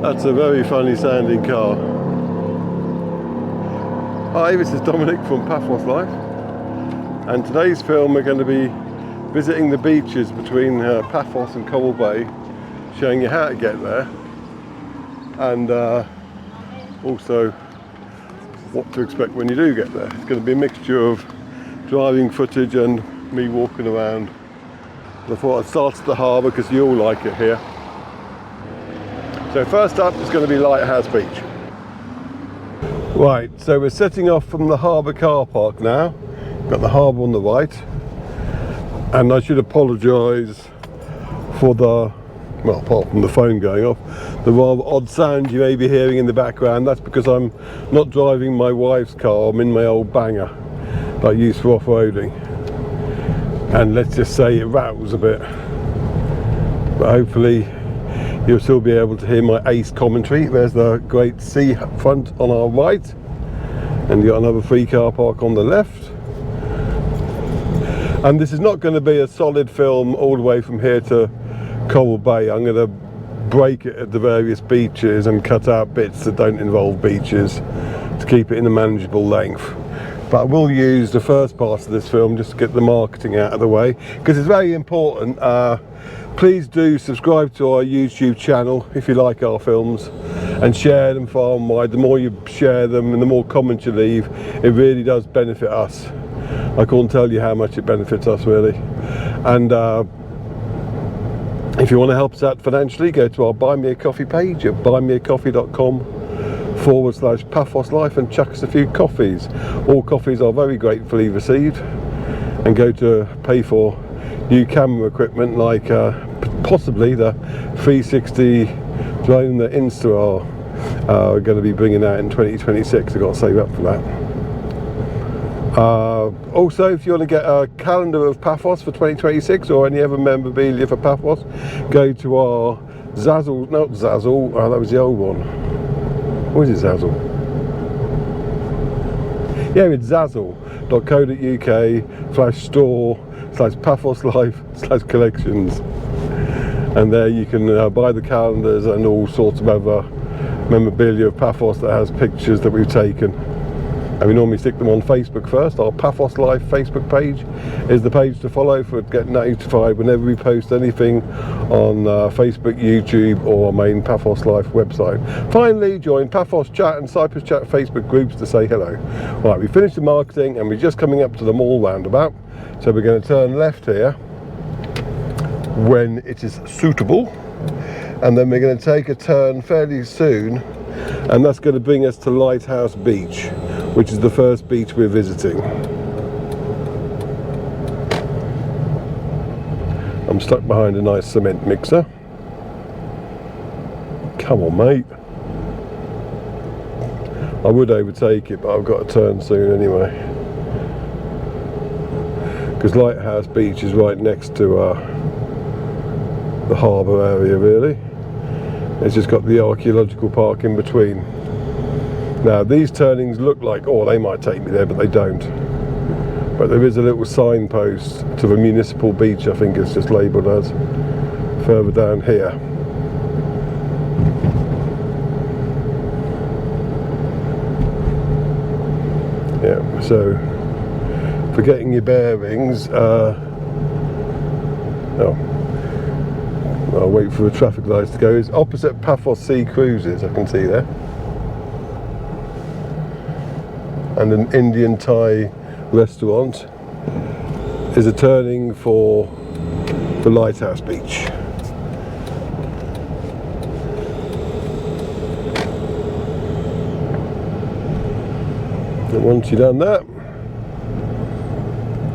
That's a very funny sounding car. Hi, this is Dominic from Paphos Life, and today's film we're going to be visiting the beaches between Paphos and Coral Bay, showing you how to get there, and also what to expect when you do get there. It's going to be a mixture of driving footage and me walking around. I thought I'd start at the harbour because you all like it here. So first up is going to be Lighthouse Beach. Right, so we're setting off from the harbour car park now. Got the harbour on the right, and I should apologise for the, well, apart from the phone going off, the rather odd sound you may be hearing in the background. That's because I'm not driving my wife's car, I'm in my old banger that I use for off-roading, and let's just say it rattles a bit, but hopefully you'll still be able to hear my ace commentary. There's the great sea front on our right, and you've got another free car park on the left. And this is not going to be a solid film all the way from here to Coral Bay. I'm going to break it at the various beaches and cut out bits that don't involve beaches to keep it in a manageable length. But I will use the first part of this film just to get the marketing out of the way, because it's very important. Please do subscribe to our YouTube channel if you like our films, and share them far and wide. The more you share them and the more comments you leave, it really does benefit us. I can't tell you how much it benefits us, really. And if you want to help us out financially, go to our Buy Me a Coffee page at buymeacoffee.com/Paphos Life and chuck us a few coffees. All coffees are very gratefully received. And go to pay for new camera equipment like possibly the 360 drone that Insta are going to be bringing out in 2026. I've got to save up for that. Also, if you want to get a calendar of Paphos for 2026 or any other memorabilia for Paphos, go to our Zazzle, not Zazzle, that was the old one. What is it, Zazzle? Yeah, it's zazzle.co.uk/store/Paphos Life/collections, and there you can buy the calendars and all sorts of other memorabilia of Paphos that has pictures that we've taken. And we normally stick them on Facebook first. Our Paphos Life Facebook page is the page to follow for getting notified whenever we post anything on Facebook, YouTube, or our main Paphos Life website. Finally, join Paphos Chat and Cyprus Chat Facebook groups to say hello. Right, we finished the marketing and we're just coming up to the mall roundabout. So we're going to turn left here when it is suitable, and then we're going to take a turn fairly soon, and that's going to bring us to Lighthouse Beach, which is the first beach we're visiting. I'm stuck behind a nice cement mixer. Come on, mate. I would overtake it, but I've got to turn soon anyway, because Lighthouse Beach is right next to the harbour area, really. It's just got the archaeological park in between. Now these turnings look like, oh, they might take me there, but they don't. But there is a little signpost to the municipal beach, I think it's just labelled as, further down here. Yeah, so for getting your bearings, I'll wait for the traffic lights to go. It's opposite Paphos Sea Cruises, I can see there, and an Indian Thai restaurant is a turning for the Lighthouse Beach. And once you've done that,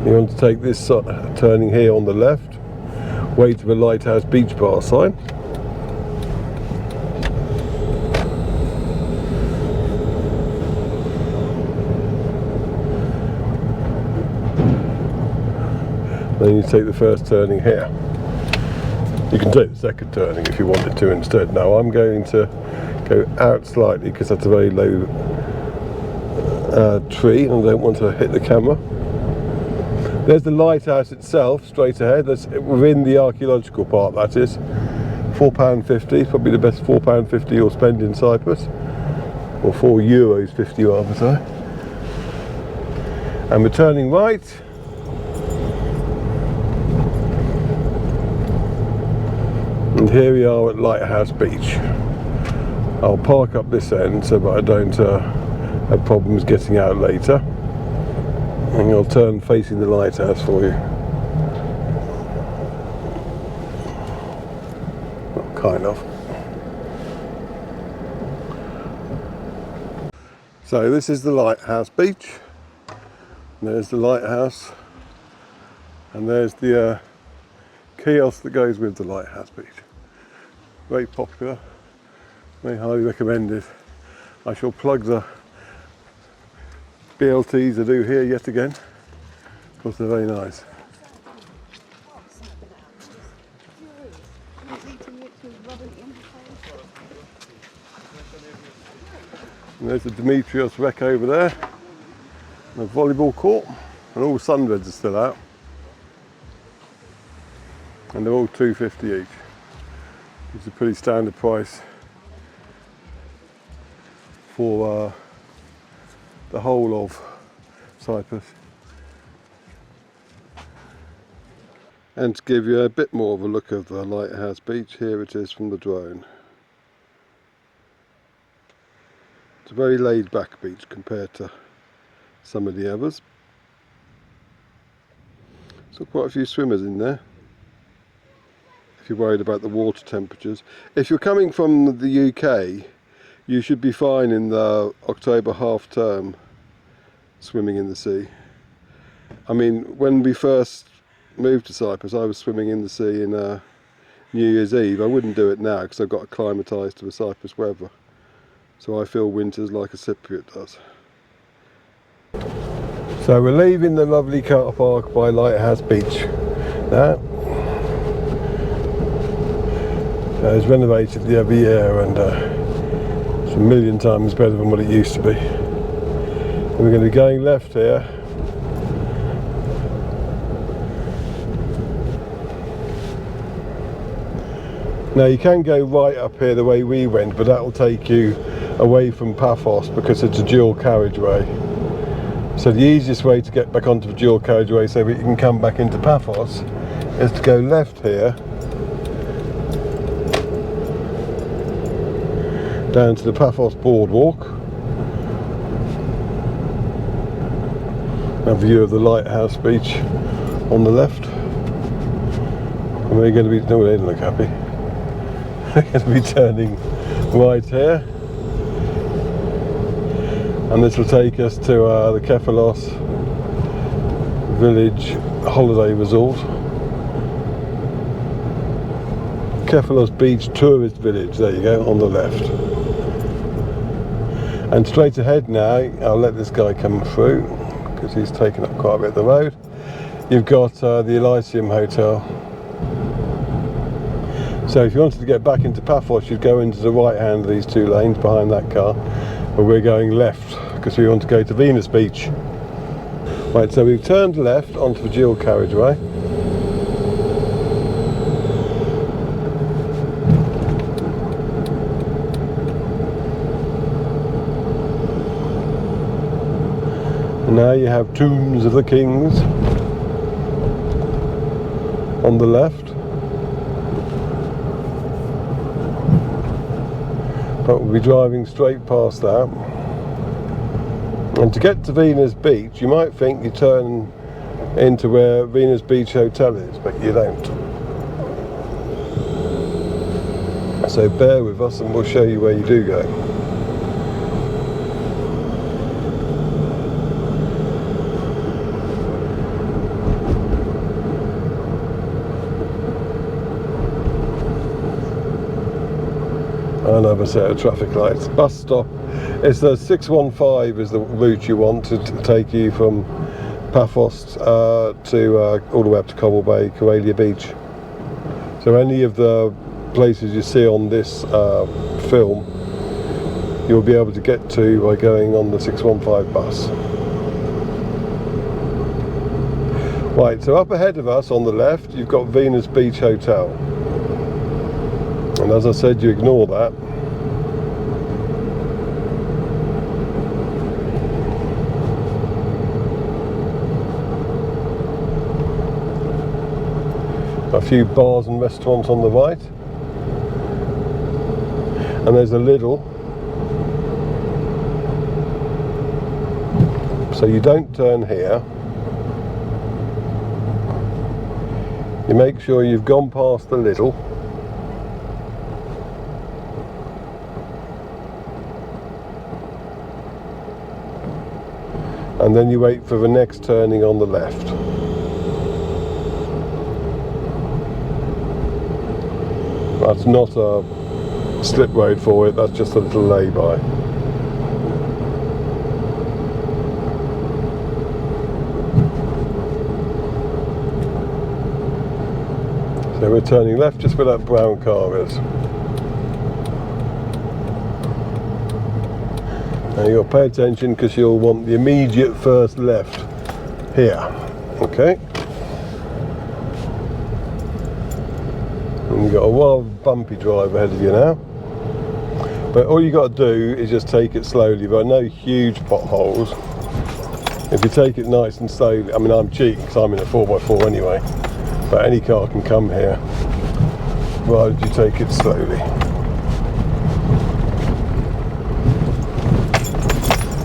you want to take this turning here on the left, way to the Lighthouse Beach Bar sign. Then you take the first turning here. You can take the second turning if you wanted to instead. Now I'm going to go out slightly because that's a very low tree and I don't want to hit the camera. There's the lighthouse itself straight ahead. That's within the archaeological part, that is. £4.50, probably the best £4.50 you'll spend in Cyprus, or €4.50 rather say. And we're turning right. And here we are at Lighthouse Beach. I'll park up this end so that I don't have problems getting out later. And I'll turn facing the lighthouse for you. Well, kind of. So this is the Lighthouse Beach. There's the lighthouse. And there's the kiosk that goes with the Lighthouse Beach. Very popular. Very highly recommended. I shall plug the BLTs I do here yet again, because they're very nice. And there's the Demetrios wreck over there, and the volleyball court, and all sunbeds are still out. And they're all $2.50 each. It's a pretty standard price for the whole of Cyprus. And to give you a bit more of a look of the Lighthouse Beach, here it is from the drone. It's a very laid back beach compared to some of the others. So quite a few swimmers in there, if you're worried about the water temperatures. If you're coming from the UK, you should be fine in the October half term swimming in the sea. I mean, when we first moved to Cyprus, I was swimming in the sea in New Year's Eve. I wouldn't do it now because I've got acclimatised to the Cyprus weather. So I feel winters like a Cypriot does. So we're leaving the lovely car park by Lighthouse Beach now. It's renovated the other year, and it's a million times better than what it used to be. And we're going to be going left here. Now you can go right up here the way we went, but that will take you away from Paphos because it's a dual carriageway. So the easiest way to get back onto the dual carriageway so that you can come back into Paphos is to go left here, down to the Paphos boardwalk. A view of the Lighthouse Beach on the left. And we're going to be, no, they didn't look happy. We're going to be turning right here. And this will take us to the Kephalos Village Holiday Resort. Kephalos Beach Tourist Village, there you go, on the left. And straight ahead now, I'll let this guy come through because he's taken up quite a bit of the road. You've got the Elysium Hotel. So if you wanted to get back into Paphos, you'd go into the right hand of these two lanes behind that car. But we're going left because we want to go to Venus Beach. Right, so we've turned left onto the dual carriageway. And now you have Tombs of the Kings on the left. But we'll be driving straight past that. And to get to Venus Beach, you might think you turn into where Venus Beach Hotel is, but you don't. So bear with us and we'll show you where you do go. Another set of traffic lights. Bus stop. It's the 615 is the route you want to take you from Paphos to all the way up to Coral Bay, Corallia Beach. So any of the places you see on this film, you'll be able to get to by going on the 615 bus. Right, so up ahead of us on the left, you've got Venus Beach Hotel. And as I said, you ignore that. A few bars and restaurants on the right, and there's a Lidl. So you don't turn here. You make sure you've gone past the Lidl. And then you wait for the next turning on the left. That's not a slip road for it, that's just a little lay-by. So we're turning left just where that brown car is. Now you'll pay attention because you'll want the immediate first left here. Okay. And you've got a wild bumpy drive ahead of you now. But all you got to do is just take it slowly. There are no huge potholes. If you take it nice and slowly, I mean I'm cheating because I'm in a 4x4 anyway. But any car can come here, provided you take it slowly.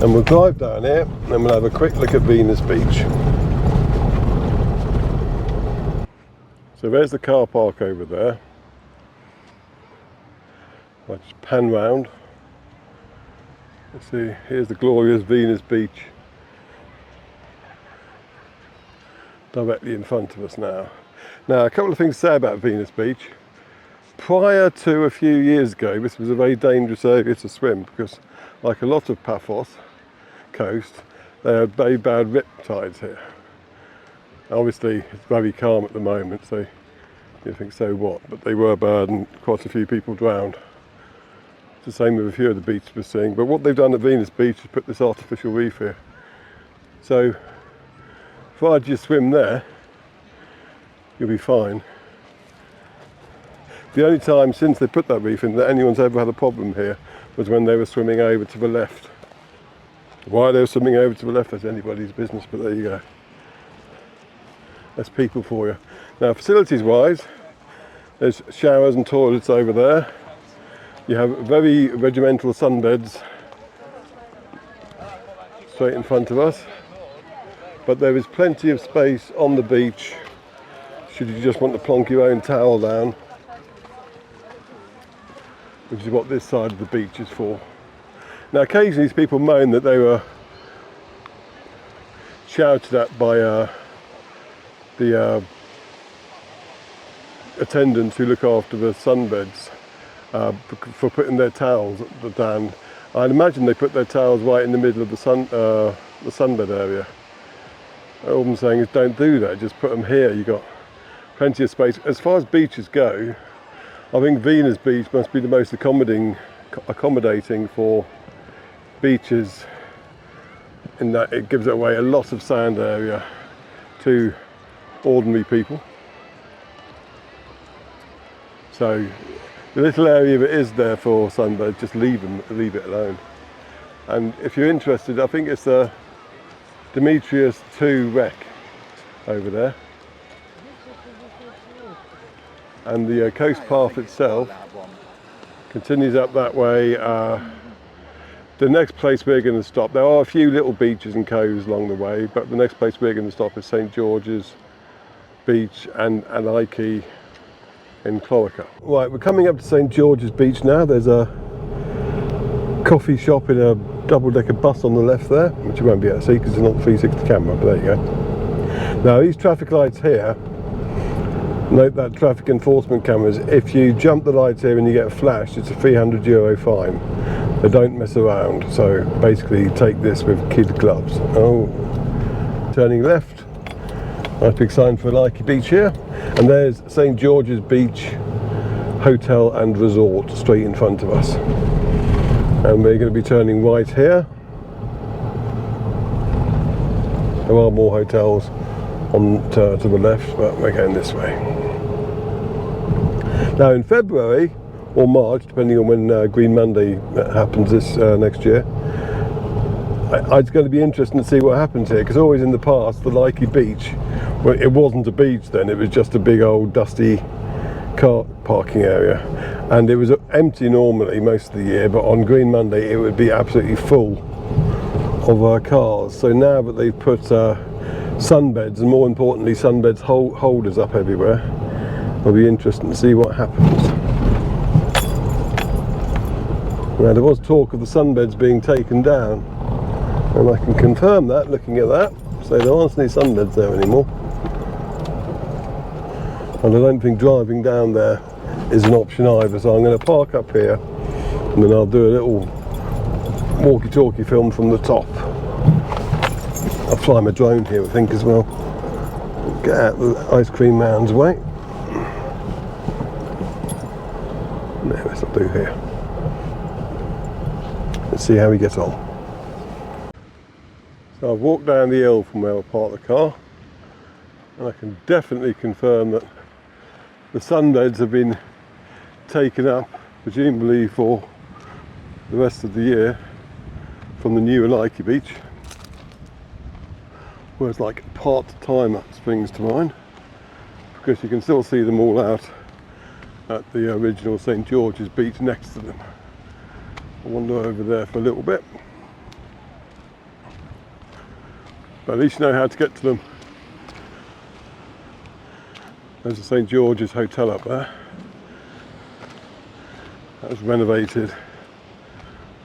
And we'll drive down here, and then we'll have a quick look at Venus Beach. So there's the car park over there. I'll just pan round. Let's see, here's the glorious Venus Beach. Directly in front of us now. Now, a couple of things to say about Venus Beach. Prior to a few years ago, this was a very dangerous area to swim because, like a lot of Paphos coast, there are very bad rip tides here. Obviously, it's very calm at the moment, so you think, so what? But they were bad and quite a few people drowned. It's the same with a few of the beaches we're seeing. But what they've done at Venus Beach is put this artificial reef here. So, provided you swim there, you'll be fine. The only time since they put that reef in that anyone's ever had a problem here was when they were swimming over to the left. Why they were swimming over to the left, that's anybody's business, but there you go. That's people for you. Now, facilities wise, there's showers and toilets over there. You have very regimental sunbeds straight in front of us. But there is plenty of space on the beach should you just want to plonk your own towel down, which is what this side of the beach is for. Now occasionally people moan that they were shouted at by the attendants who look after the sunbeds for putting their towels down. I'd imagine they put their towels right in the middle of the sunbed area. All I'm saying is don't do that, just put them here. You've got plenty of space. As far as beaches go, I think Venus Beach must be the most accommodating for beaches, in that it gives away a lot of sand area to ordinary people. So the little area that is there for sunbed, just leave it alone. And if you're interested, I think it's the Demetrius 2 wreck over there, and the coast path itself continues up that way. The next place we're going to stop, there are a few little beaches and coves along the way, but the next place we're going to stop is St George's Beach and Alaiki in Corallia. Right, we're coming up to St George's Beach now. There's a coffee shop in a double-decker bus on the left there, which you won't be able to see because it's not 360 camera, but there you go. Now these traffic lights here, note that traffic enforcement cameras, if you jump the lights here and you get flashed, it's a €300 fine. They don't mess around, so basically take this with kid gloves. Oh, turning left, nice big sign for Alaiki Beach here, and there's St George's Beach Hotel and Resort straight in front of us. And we're going to be turning right here. There are more hotels on to the left, but we're going this way. Now in February, or March, depending on when Green Monday happens this next year. It's going to be interesting to see what happens here, because always in the past the Likey Beach, well, it wasn't a beach then, it was just a big old dusty car parking area, and it was empty normally most of the year, but on Green Monday it would be absolutely full of cars. So now that they've put sunbeds, and more importantly sunbeds holders up everywhere, it'll be interesting to see what happens. Now there was talk of the sunbeds being taken down, and I can confirm that looking at that. So there aren't any sunbeds there anymore, and I don't think driving down there is an option either. So I'm going to park up here, and then I'll do a little walkie-talkie film from the top. I'll fly my drone here I think as well. Get out the ice cream man's way. No, that's not do here. Let's see how we get on. So I've walked down the hill from where I parked the car, and I can definitely confirm that the sunbeds have been taken up, presumably for the rest of the year, from the newer Likey Beach. Whereas like part-timer springs to mind, because you can still see them all out at the original St George's Beach next to them. I'll wander over there for a little bit, but at least you know how to get to them. There's the St George's Hotel up there. That was renovated a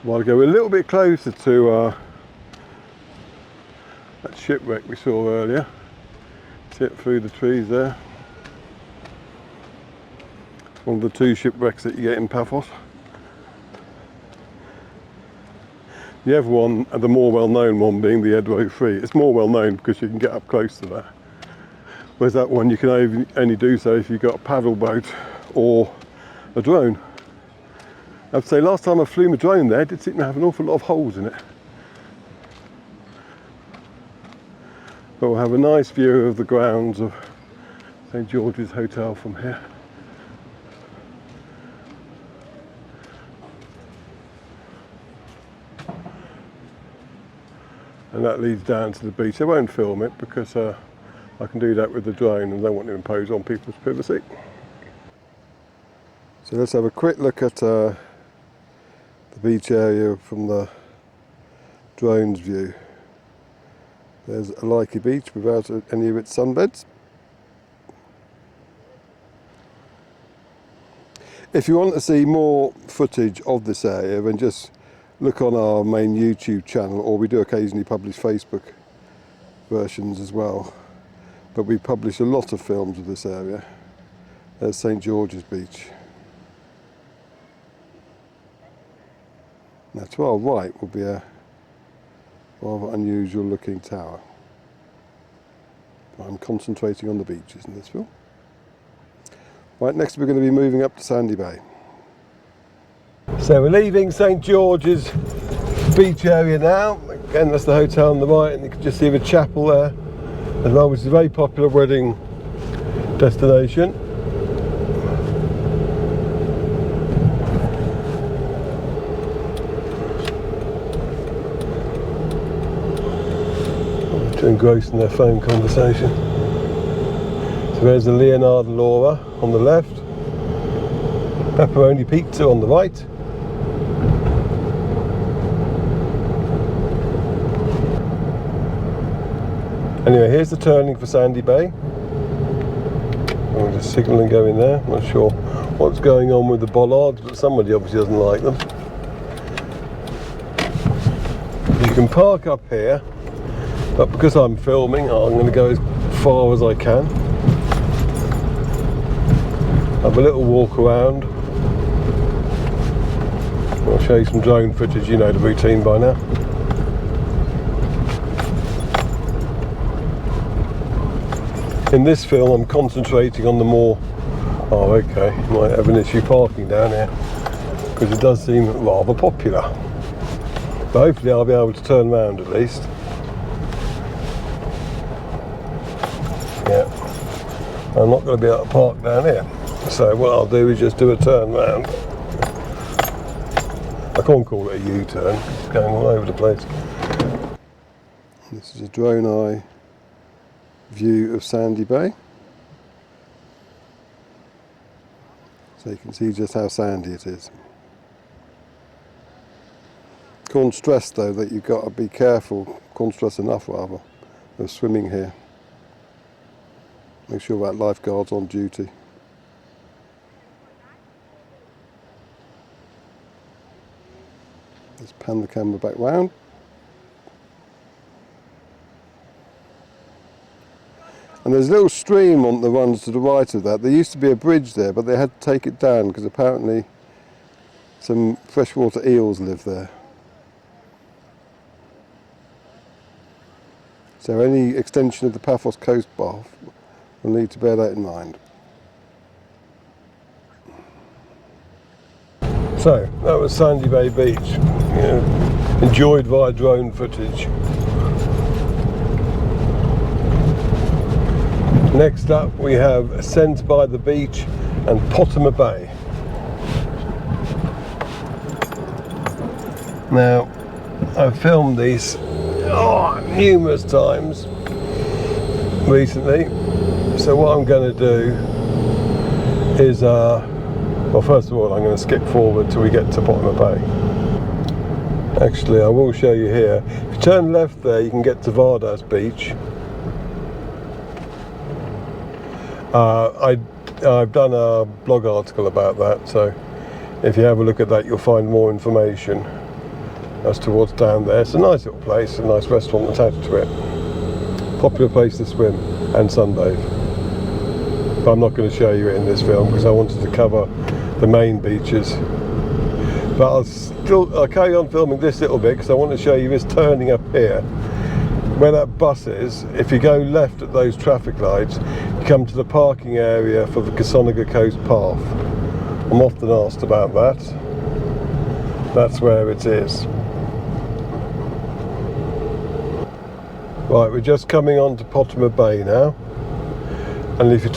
while ago. We're a little bit closer to that shipwreck we saw earlier. See it through the trees there. It's one of the two shipwrecks that you get in Paphos. The other one, the more well-known one, being the Edro 3. It's more well-known because you can get up close to that. Whereas that one you can only do so if you've got a paddle boat or a drone. I have to say, last time I flew my drone there, it did seem to have an awful lot of holes in it. But we'll have a nice view of the grounds of St George's Hotel from here. And that leads down to the beach. I won't film it because I can do that with the drone and don't want to impose on people's privacy. So let's have a quick look at the beach area from the drone's view. There's a Likey Beach without any of its sunbeds. If you want to see more footage of this area, then just look on our main YouTube channel, or we do occasionally publish Facebook versions as well. But we publish a lot of films of this area. There's St George's Beach. Now to our right will be a rather unusual looking tower. I'm concentrating on the beaches in this film. Right, next we're going to be moving up to Sandy Bay. So we're leaving St George's Beach area now. Again, that's the hotel on the right, and you can just see the chapel there as well, which is a very popular wedding destination. Engrossed in their phone conversation. So there's the Leonardo Laura on the left, Pepperoni Pizza on the right, anyway here's the turning for Sandy Bay. I'm just signalling going there. I'm not sure what's going on with the bollards, but somebody obviously doesn't like them. You can park up here, but because I'm filming, I'm going to go as far as I can. Have a little walk around. I'll show you some drone footage, you know the routine by now. In this film I'm concentrating on the more, oh okay, might have an issue parking down here, because it does seem rather popular. But hopefully I'll be able to turn around at least. Yeah, I'm not going to be able to park down here, so what I'll do is just do a turn round I can't call it a U-turn, it's going all over the place. This is a drone eye view of Sandy Bay. So you can see just how sandy it is. Can't stress though that you've got to be careful, can't stress enough rather, of swimming here. Make sure that lifeguard's on duty. Let's pan the camera back round. And there's a little stream on the runs to the right of that. There used to be a bridge there, but they had to take it down because apparently some freshwater eels live there. So any extension of the Paphos coast path will need to bear that in mind. So that was Sandy Bay Beach, enjoyed via drone footage. Next up we have Ascent by the Beach and Potma Bay. Now I've filmed these numerous times recently, so what I'm going to do is well, first of all I'm going to skip forward till we get to Potma Bay. Actually, I will show you here. If you turn left there you can get to Lighthouse Beach. I've done a blog article about that, so if you have a look at that you'll find more information as to what's down there. It's a nice little place, a nice restaurant attached to it. Popular place to swim and sunbathe. But I'm not going to show you it in this film because I wanted to cover the main beaches. But I'll carry on filming this little bit because I want to show you this turning up here. Where that bus is, if you go left at those traffic lights, you come to the parking area for the Corallia Coast Path. I'm often asked about that. That's where it is. Right, we're just coming on to Potma Bay now, and if you're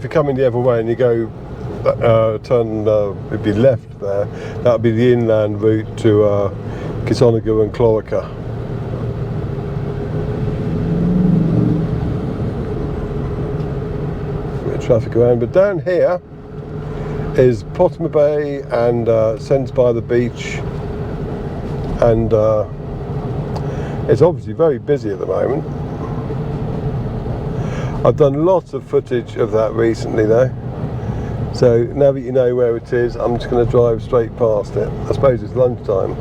coming the other way and you go it'd be left there, that would be the inland route to Corallia and Corallia. Bit of traffic around, but down here is Potma Bay and Ascent by the Beach, and it's obviously very busy at the moment. I've done lots of footage of that recently though, so now that you know where it is, I'm just going to drive straight past it. I suppose it's lunchtime,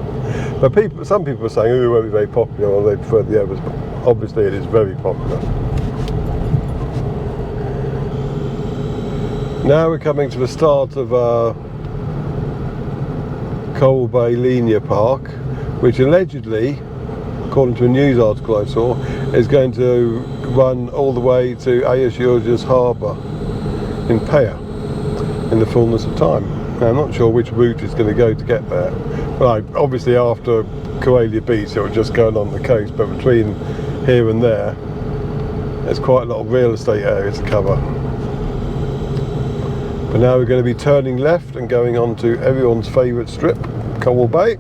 but some people are saying, oh, it won't be very popular, or they prefer the others, but obviously it is very popular. Now we're coming to the start of Coral Bay Linear Park, which allegedly, according to a news article I saw, is going to run all the way to Paphos Harbour in Paphos in the fullness of time. Now, I'm not sure which route it's going to go to get there. Well, obviously after Corallia Beach it will just go along the coast, but between here and there there's quite a lot of real estate area to cover. But now we're going to be turning left and going on to everyone's favourite strip, Coral Bay.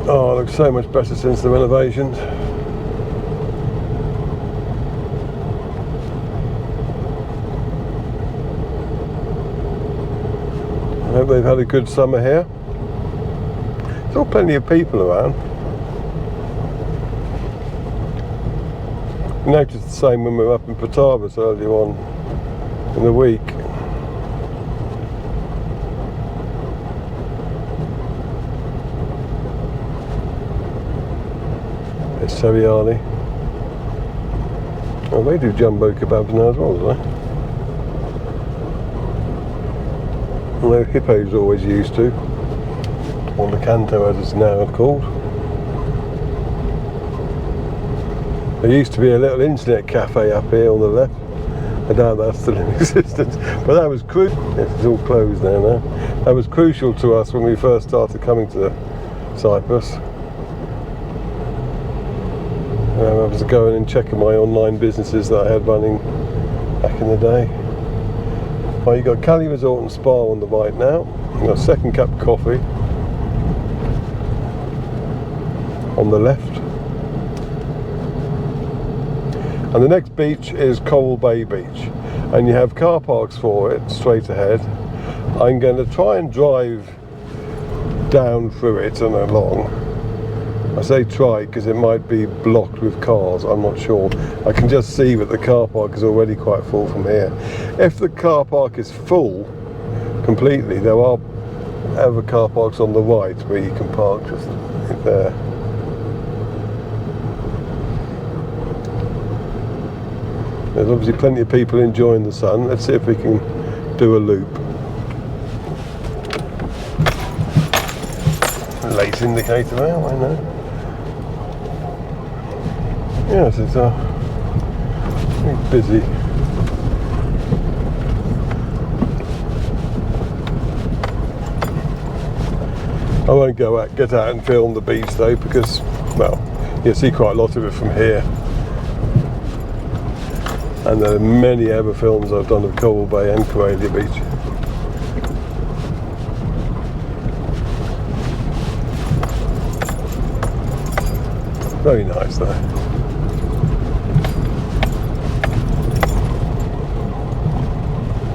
Oh, it looks so much better since the renovations. I hope they've had a good summer here. There's still plenty of people around. We noticed the same when we were up in Paphos earlier on in the week. It's Corallia. Oh, they do jumbo kebabs now as well, don't they? Although Hippos always used to, or the Canto as it's now called. There used to be a little internet cafe up here on the left. I doubt that's still in existence, but that was crucial. It's all closed now. That was crucial to us when we first started coming to Cyprus. I was going and checking my online businesses that I had running back in the day. Well, you've got Cali Resort and Spa on the right now. You've got Second Cup Coffee on the left. And the next beach is Coral Bay Beach. And you have car parks for it straight ahead. I'm going to try and drive down through it and along. I say try because it might be blocked with cars, I'm not sure. I can just see that the car park is already quite full from here. If the car park is full completely, there are other car parks on the right where you can park just there. There's obviously plenty of people enjoying the sun. Let's see if we can do a loop. Late indicator there, I know. Yes, it's busy. I won't get out and film the beach though, because, well, you'll see quite a lot of it from here. And there are many other films I've done of Coral Bay and Corallia Beach. Very nice though.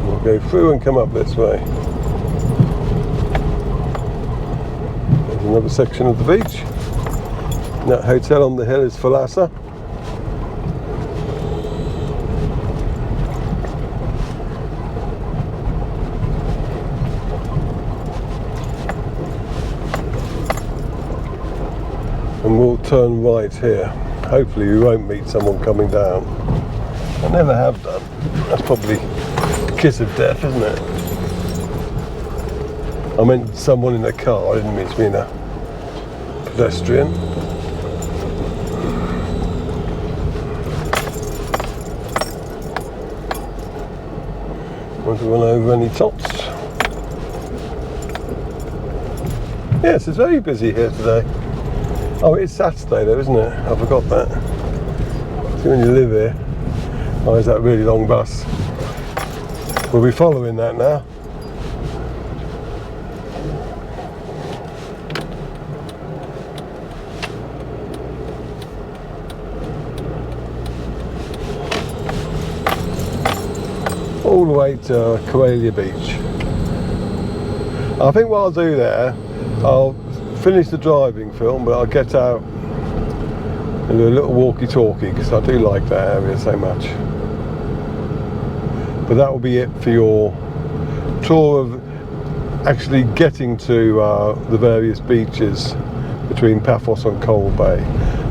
We'll go through and come up this way. There's another section of the beach. That hotel on the hill is Thalassa. And we'll turn right here. Hopefully we won't meet someone coming down. I never have done. That's probably the kiss of death, isn't it? I meant someone in a car, I didn't mean to mean a pedestrian. Want to run over any tops? Yes, it's very busy here today. Oh, it's Saturday though, isn't it? I forgot that. See, when you live here, oh, there's that really long bus. We'll be following that now. All the way to Corallia Beach. I think what I'll do there, I'll finish the driving film, but I'll get out and do a little walkie-talkie because I do like that area so much. But that will be it for your tour of actually getting to the various beaches between Paphos and Coral Bay.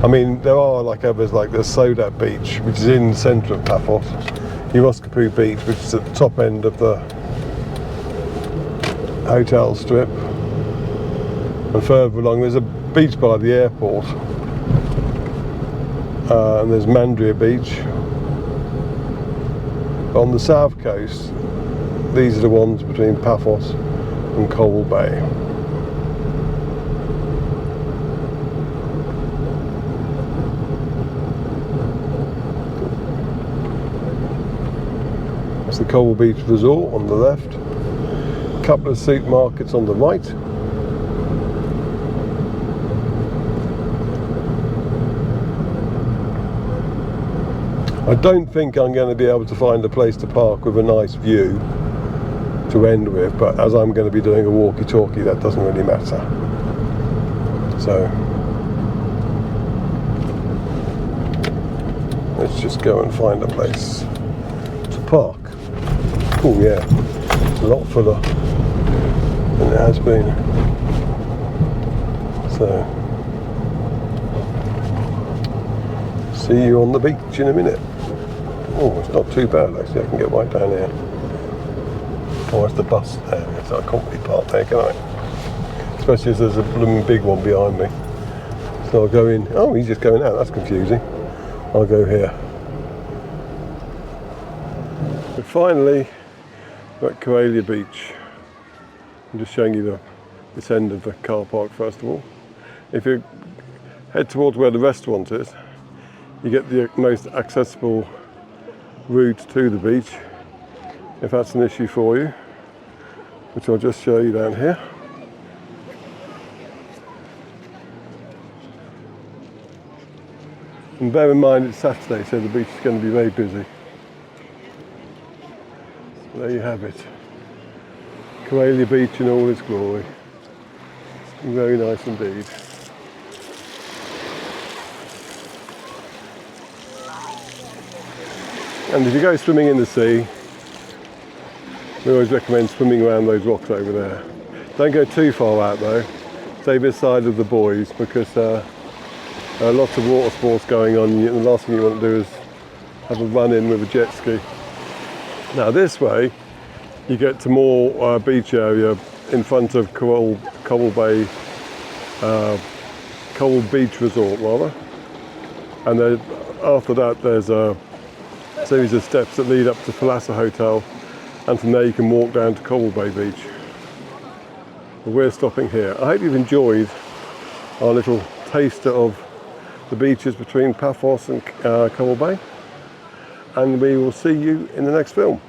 I mean, there are like others, like the Sodat Beach, which is in the centre of Paphos, Walkabouts Beach, which is at the top end of the hotel strip. And further along there's a beach by the airport, and there's Mandria Beach. But on the south coast, these are the ones between Paphos and Coral Bay. That's the Coral Beach Resort on the left, a couple of supermarkets on the right. I don't think I'm going to be able to find a place to park with a nice view to end with, but as I'm going to be doing a walkie-talkie, that doesn't really matter. So let's just go and find a place to park. Oh yeah, it's a lot fuller than it has been. So see you on the beach in a minute. Oh, it's not too bad actually, I can get right down here. Oh, it's the bus area, so I can't really park there, can I? Especially as there's a blooming big one behind me. So I'll go in. Oh, he's just going out, that's confusing. I'll go here. And finally, we're at Corallia Beach. I'm just showing you this end of the car park first of all. If you head towards where the restaurant is, you get the most accessible route to the beach. if that's an issue for you, which I'll just show you down here. And bear in mind it's Saturday, so the beach is going to be very busy. So there you have it. Corallia Beach in all its glory. Very nice indeed. And if you go swimming in the sea, we always recommend swimming around those rocks over there. Don't go too far out though. Stay this side of the buoys because there are lots of water sports going on, and the last thing you want to do is have a run in with a jet ski. Now this way you get to more beach area in front of Coral Bay, Coral Beach Resort rather, and then after that there's a series of steps that lead up to Paphos Hotel, and from there you can walk down to Coral Bay Beach. But we're stopping here. I hope you've enjoyed our little taster of the beaches between Paphos and Coral Bay, and we will see you in the next film.